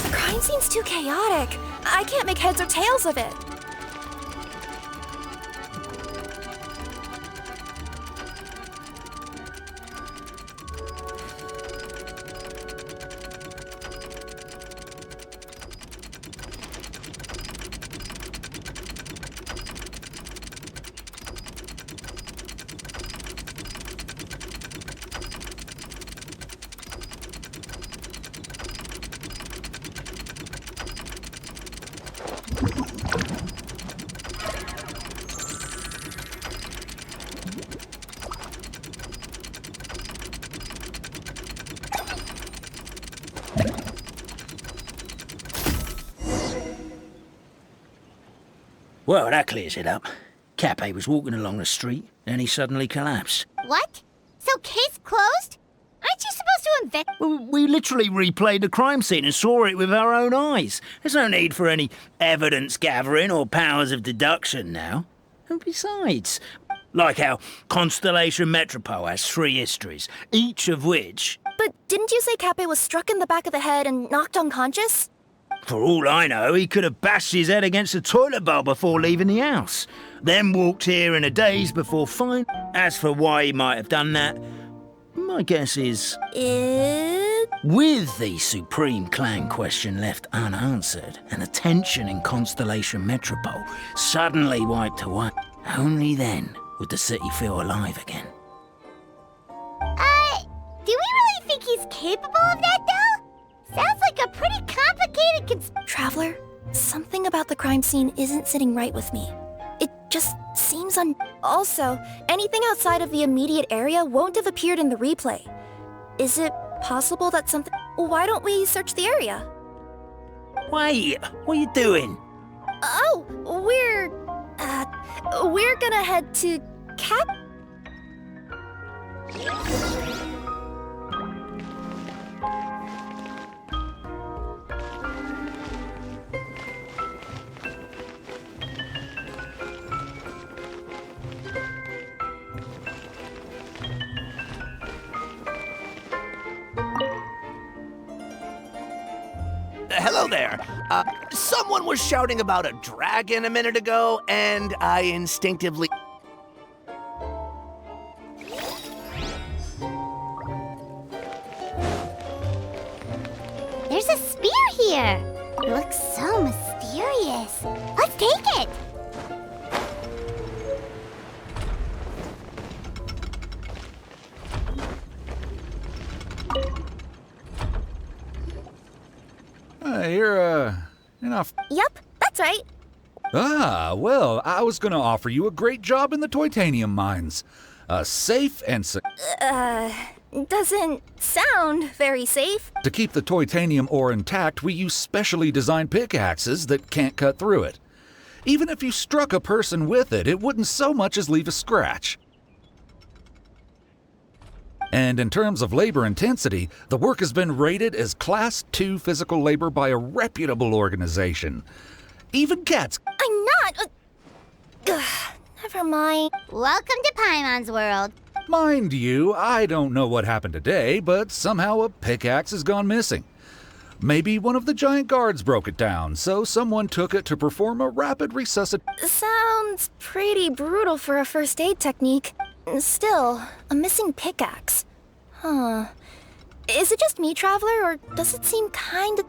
The crime scene's too chaotic. I can't make heads or tails of it. Well, that clears it up. Cape was walking along the street, then he suddenly collapsed. What? So case closed? Aren't you supposed to invest? Well, we literally replayed the crime scene and saw it with our own eyes. There's no need for any evidence gathering or powers of deduction now. And besides, like how Constellation Metropole has 3 histories, each of which... But didn't you say Cape was struck in the back of the head and knocked unconscious? For all I know, he could have bashed his head against the toilet bowl before leaving the house. Then walked here in a daze before fine. As for why he might have done that, my guess is... With the Supreme Clan question left unanswered, and the tension in Constellation Metropole suddenly wiped away, only then would the city feel alive again. Do we really think he's capable of that, though? Sounds like a pretty complicated Traveler, something about the crime scene isn't sitting right with me. It just seems Also, anything outside of the immediate area won't have appeared in the replay. Is it possible that something... Why don't we search the area? Wait, what are you doing? Oh, we're gonna head to Cap... Hello there. Someone was shouting about a dragon a minute ago, and I instinctively... There's a spear here. It looks so mysterious. Let's take it. You're not... Yep, that's right. Ah, well, I was gonna offer you a great job in the Titanium mines. Safe and Doesn't sound very safe. To keep the Titanium ore intact, we use specially designed pickaxes that can't cut through it. Even if you struck a person with it, it wouldn't so much as leave a scratch. And in terms of labor intensity, the work has been rated as Class 2 physical labor by a reputable organization. Even cats... I'm not... never mind. Welcome to Paimon's world. Mind you, I don't know what happened today, but somehow a pickaxe has gone missing. Maybe one of the giant guards broke it down, so someone took it to perform a rapid resuscitation. Sounds pretty brutal for a first aid technique. Still, a missing pickaxe. Huh. Is it just me, Traveler, or does it seem kinda...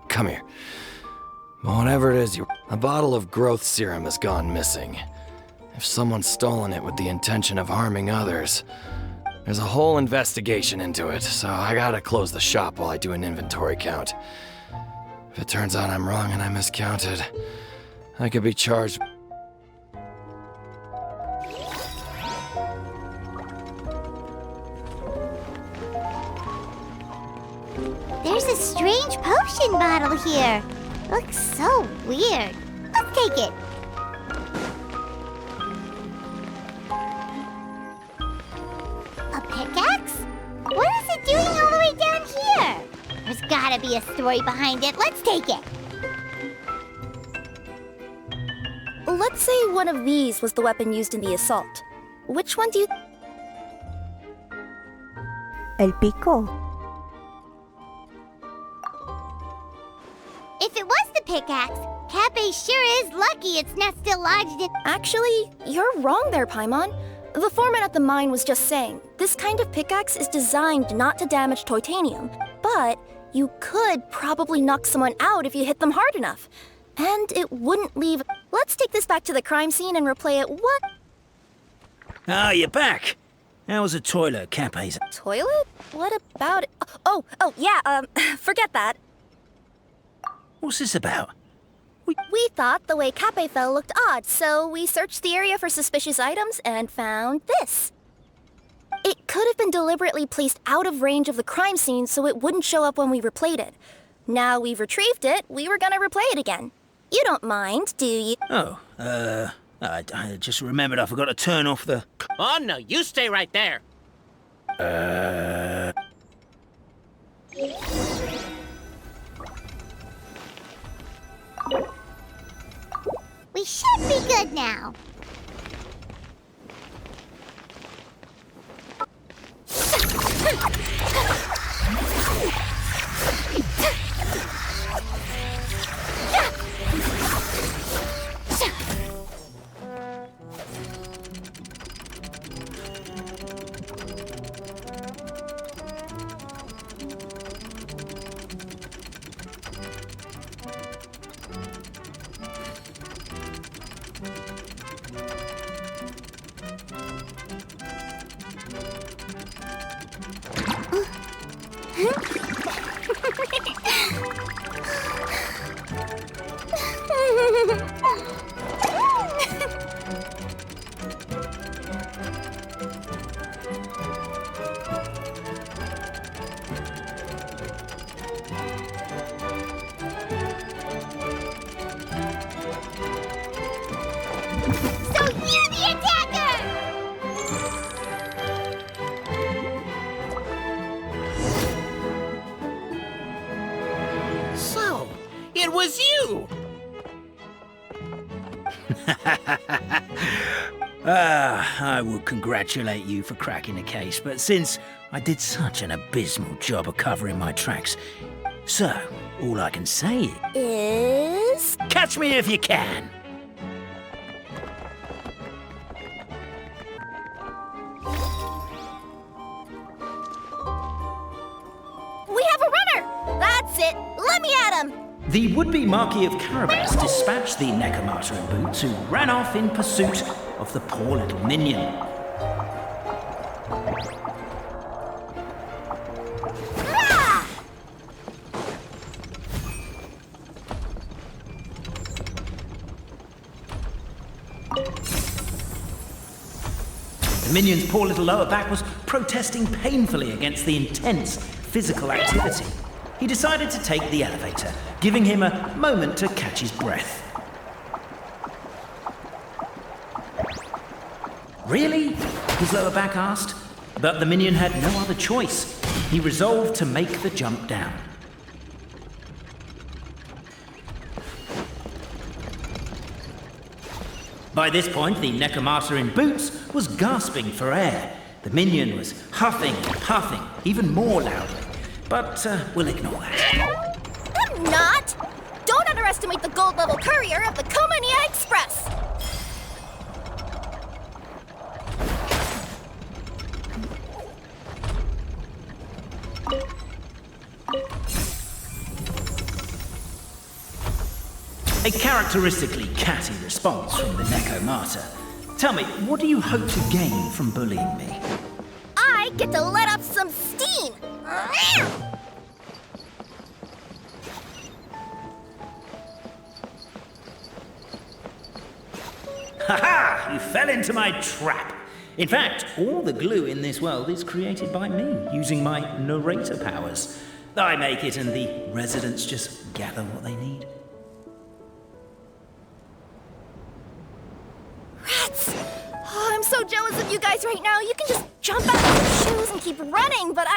Come here. Whatever it is, a bottle of growth serum has gone missing. If someone's stolen it with the intention of harming others, there's a whole investigation into it, so I gotta close the shop while I do an inventory count. If it turns out I'm wrong and I miscounted, I could be charged. There's a strange potion bottle here. Looks so weird. Let's take it. gotta be a story behind it. Let's take it. Let's say one of these was the weapon used in the assault. Which one do you... El pico. If it was the pickaxe, Cafe sure is lucky it's not still lodged in... Actually, you're wrong there, Paimon. The foreman at the mine was just saying, this kind of pickaxe is designed not to damage titanium, but you could probably knock someone out if you hit them hard enough. And it wouldn't leave... Let's take this back to the crime scene and replay it one... Ah, you're back. How was the toilet, Capes? Toilet? What about it? Yeah, forget that. What's this about? We thought the way Cape fell looked odd, so we searched the area for suspicious items and found this. It could have been deliberately placed out of range of the crime scene so it wouldn't show up when we replayed it. Now we've retrieved it, we were gonna replay it again. You don't mind, do you? Oh, I just remembered I forgot to turn off the... Oh, no, you stay right there. We should be good now. So you're the attacker! So, it was you! I would congratulate you for cracking the case, but since I did such an abysmal job of covering my tracks, so all I can say Is... catch me if you can. We have a runner! That's it! Let me at him! The would-be Marquis of Carabas dispatched the Necromata in boots, who ran off in pursuit of the poor little minion. Ah! The minion's poor little lower back was protesting painfully against the intense physical activity. He decided to take the elevator, giving him a moment to catch his breath. Really? His lower back asked. But the minion had no other choice. He resolved to make the jump down. By this point, the Necromata in boots was gasping for air. The minion was huffing and puffing, even more loudly. But we'll ignore that. I'm not! Don't underestimate the gold-level courier of the Komania Express! A characteristically catty response from the Necromata. Tell me, what do you hope to gain from bullying me? I get to let off some steam! Ha-ha! You fell into my trap. In fact, all the glue in this world is created by me, using my narrator powers. I make it and the residents just gather what they need. Rats! Oh, I'm so jealous of you guys right now. You can just jump out of your shoes and keep running, but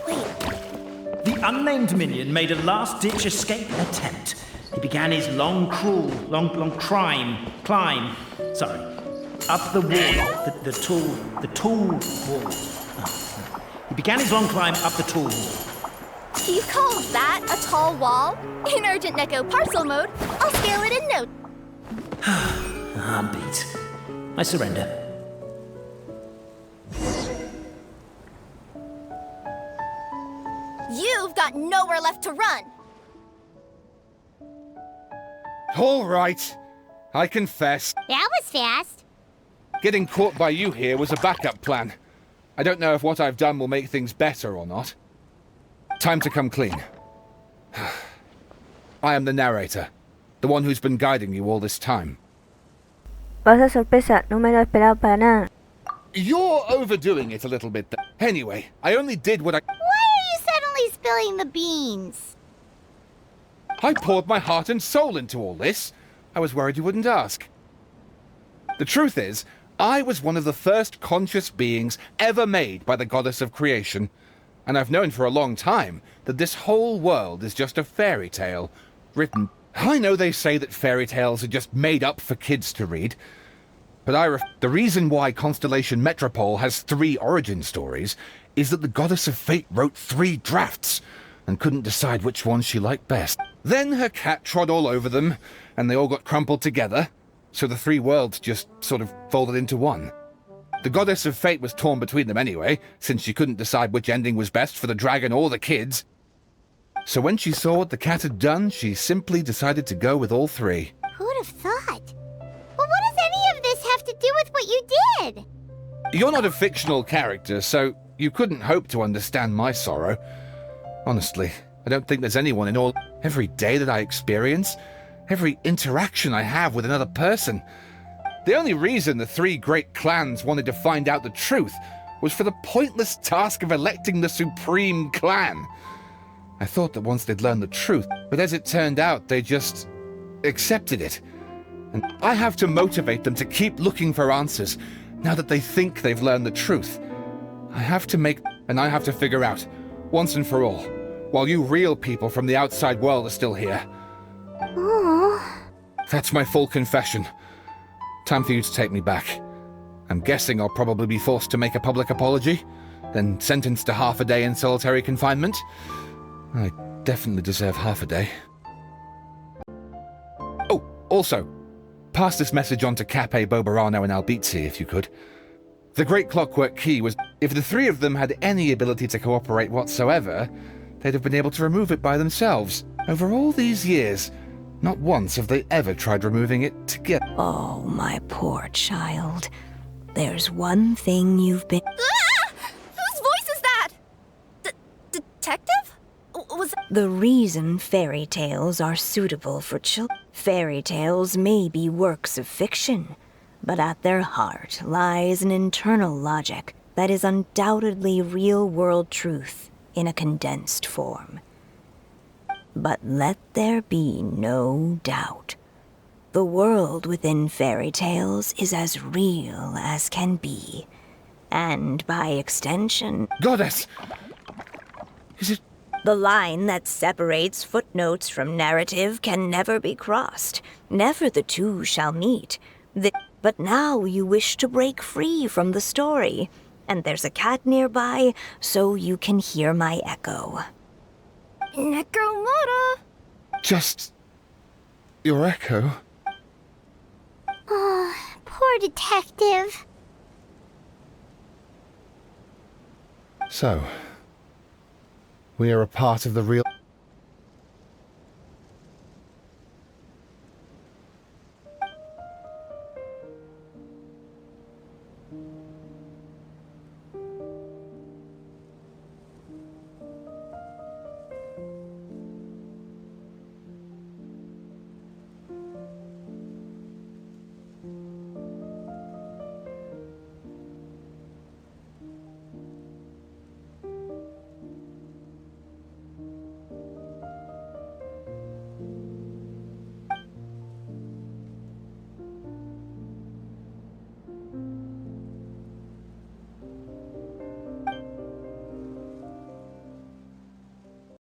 Wait. The unnamed minion made a last-ditch escape attempt. He began his long climb, up the wall, the tall wall. Oh. He began his long climb up the tall wall. Do you call that a tall wall? In urgent Neko parcel mode, I'll scale it in no... Beat. I surrender. You've got nowhere left to run. All right. I confess. That was fast. Getting caught by you here was a backup plan. I don't know if what I've done will make things better or not. Time to come clean. I am the narrator, the one who's been guiding you all this time. Vaya sorpresa, no me lo esperaba para nada. You're overdoing it a little bit. Anyway, I only did what I... Why are you suddenly spilling the beans? I poured my heart and soul into all this. I was worried you wouldn't ask. The truth is, I was one of the first conscious beings ever made by the goddess of creation. And I've known for a long time that this whole world is just a fairy tale written... I know they say that fairy tales are just made up for kids to read. But the reason why Constellation Metropole has 3 origin stories is that the goddess of fate wrote 3 drafts and couldn't decide which one she liked best. Then her cat trod all over them, and they all got crumpled together, so the 3 worlds just sort of folded into one. The goddess of fate was torn between them anyway, since she couldn't decide which ending was best for the dragon or the kids. So when she saw what the cat had done, she simply decided to go with all 3. Who'd have thought? But what does any of this have to do with what you did? You're not a fictional character, so you couldn't hope to understand my sorrow. Honestly, I don't think there's anyone in all... Every day that I experience, every interaction I have with another person. The only reason the 3 great clans wanted to find out the truth was for the pointless task of electing the supreme clan. I thought that once they'd learned the truth, but as it turned out, they just accepted it. And I have to motivate them to keep looking for answers, now that they think they've learned the truth. I have to figure out, once and for all, while you real people from the outside world are still here. Aww. That's my full confession. Time for you to take me back. I'm guessing I'll probably be forced to make a public apology, then sentenced to half a day in solitary confinement. I definitely deserve half a day. Oh, also, pass this message on to Cape, Bobarano, and Albizzi, if you could. The Great Clockwork Key was... If the 3 of them had any ability to cooperate whatsoever, they'd have been able to remove it by themselves. Over all these years, not once have they ever tried removing it together. Oh, my poor child. There's one thing you've been... Ah! Whose voice is that? Detective? Was... The reason fairy tales are suitable for children... Fairy tales may be works of fiction, but at their heart lies an internal logic that is undoubtedly real-world truth in a condensed form. But let there be no doubt. The world within fairy tales is as real as can be. And by extension... Goddess! Is it... The line that separates footnotes from narrative can never be crossed. Never the two shall meet. But now you wish to break free from the story. And there's a cat nearby, so you can hear my echo. Necromora! Just... your echo? Oh, poor detective. So... we are a part of the real...